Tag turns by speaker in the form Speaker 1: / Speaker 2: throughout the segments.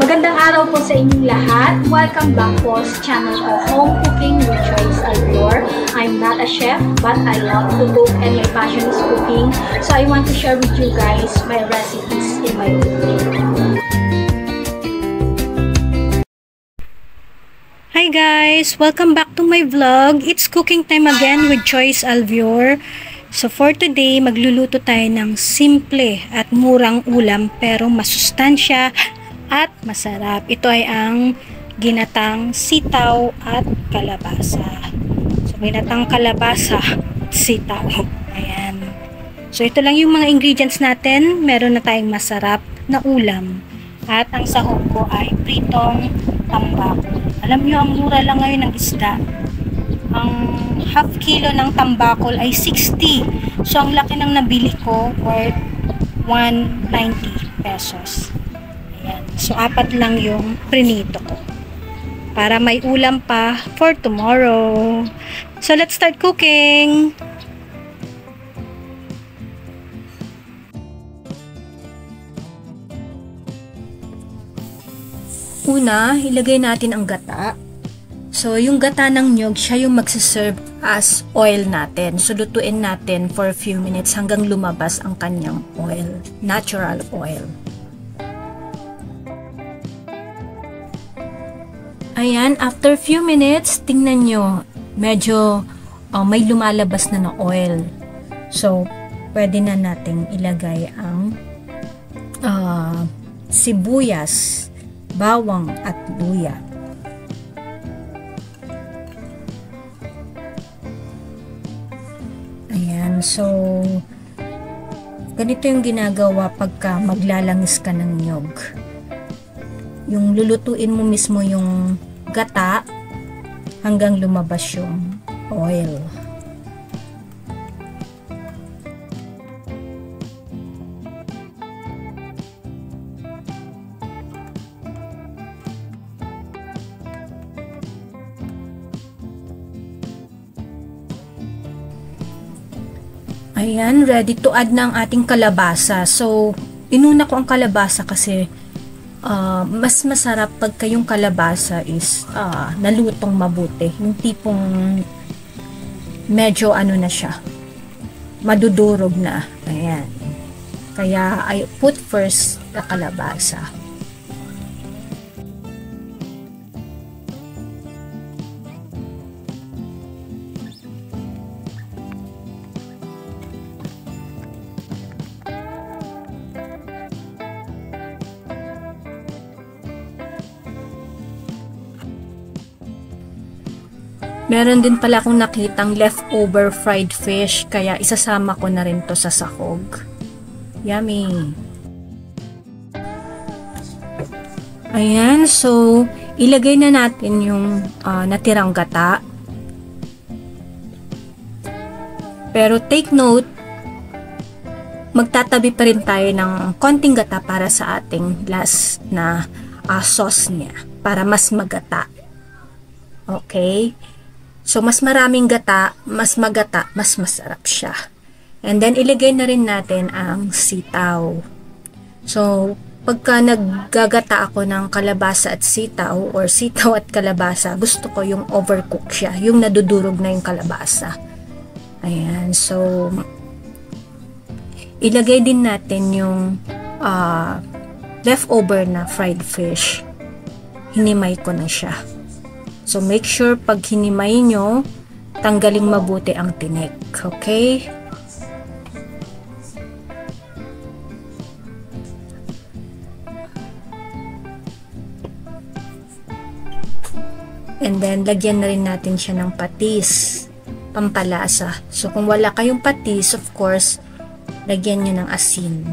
Speaker 1: Magandang araw po sa inyong lahat. Welcome back po sa channel ko, Home Cooking with Joyce Albior. I'm not a chef, but I love to cook and my passion is cooking. So I want to share with you guys my recipes in my cooking.
Speaker 2: Hi guys! Welcome back to my vlog. It's cooking time again with Joyce Albior. So for today, magluluto tayo ng simple at murang ulam pero masustansya at masarap. Ito ay ang ginatang sitaw at kalabasa. So ginatang kalabasa at sitaw. Ayan. So ito lang yung mga ingredients natin. Meron na tayong masarap na ulam. At ang sahog ko ay pritong tambako. Alam nyo, ang mura lang ngayon ng isda. Ang half kilo ng tambakol ay 60. So, ang laki ng nabili ko worth 190 pesos. Ayan. So, 4 lang yung prinito ko. Para may ulam pa for tomorrow. So, let's start cooking! Una, ilagay natin ang gata. So, yung gata ng nyog, siya yung magsiserve as oil natin. So, lutuin natin for a few minutes hanggang lumabas ang kanyang oil. Natural oil. Ayan, after few minutes, tingnan nyo, medyo may lumalabas na ng oil. So, pwede na nating ilagay ang sibuyas, bawang at luya. Ayan, so ganito yung ginagawa pagka maglalangis ka ng nyog. Yung lulutuin mo mismo yung gata hanggang lumabas yung oil. Ayan, ready to add na ang ating kalabasa. So, inuna ko ang kalabasa kasi mas masarap pagka yung kalabasa is nalutong mabuti. Yung tipong medyo ano na siya, madudurog na. Ayan. Kaya I put first the kalabasa. Meron din pala akong nakitang leftover fried fish, kaya isasama ko na rin to sa sahog. Yummy! Ayan, so ilagay na natin yung natirang gata. Pero take note, magtatabi pa rin tayo ng konting gata para sa ating last na sauce niya, para mas magata. Okay? So, mas maraming gata, mas magata, mas masarap siya. And then, ilagay na rin natin ang sitaw. So, pagka naggagata ako ng kalabasa at sitaw, or sitaw at kalabasa, gusto ko yung overcook siya. Yung nadudurog na yung kalabasa. Ayan. So, ilagay din natin yung leftover na fried fish. Hinimay ko na siya. So, make sure pag hinimay nyo, tanggaling mabuti ang tinik. Okay? And then, lagyan na rin natin siya ng patis, pampalasa. So, kung wala kayong patis, of course, lagyan nyo ng asin.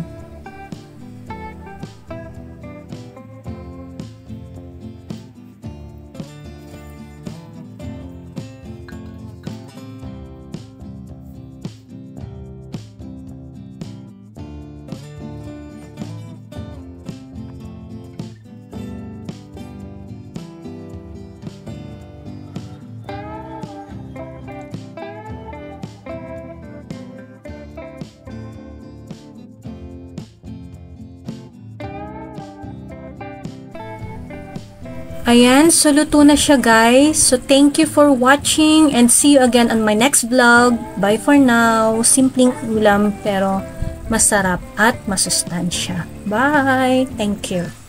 Speaker 2: Ayan, so luto na siya guys. So thank you for watching and see you again on my next vlog. Bye for now. Simpleng ulam pero masarap at masustansya. Bye! Thank you.